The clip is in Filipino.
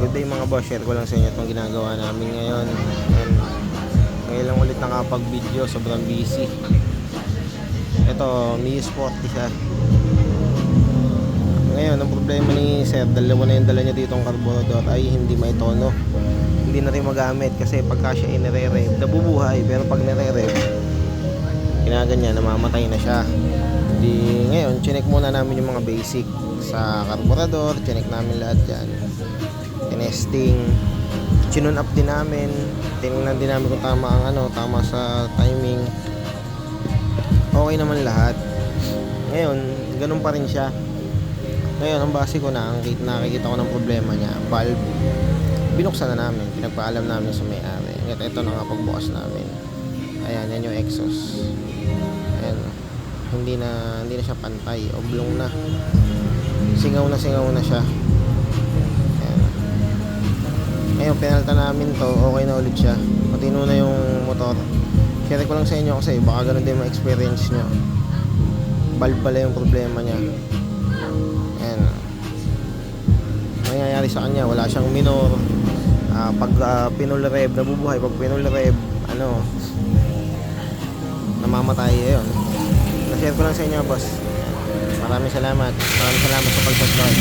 Good day mga boss, share ko lang sa inyo itong ginagawa namin ngayon. And ngayon lang ulit nakapag-video, sobrang busy. Ito, Mi U40 siya. Ngayon, ang problema ni sir, dalawa na yung dala niya dito ang carburetor ay hindi may tono. Hindi na rin magamit kasi pagka siya inire-rev, nabubuhay. Pero pag nire-rev, ginaganyan, namamatay na siya. Di, ngayon, chinek muna namin yung mga basic sa carburetor, chinek namin lahat dyan. Tinesting, chinun up din namin, tinignan din namin kung tama ang tama sa timing. Okay naman lahat. Ngayon, ganun pa rin siya. Ngayon, ang base ko na, ang nakikita ko ng problema niya, valve. Binuksan na namin, pinagpaalam namin sa may-ari. Ngayon, ito na nga pagbukas namin. Ayan, yan yung exhaust. Ayan, hindi na siya pantay, oblong na. Singaw na siya. Ayan. Ngayon, pinalta namin to, okay na ulit siya. Matino na yung motor. Share ko lang sa inyo kasi baka ganun din ma-experience nyo. Valve pala yung problema niya. Ayan. Nangyayari sa kanya, wala siyang minor. Pag pinul rev, nabubuhay. Pag pinul rev, namamatay. Ayun. Na-share ko lang sa inyo, boss. Maraming salamat sa pag-subscribe.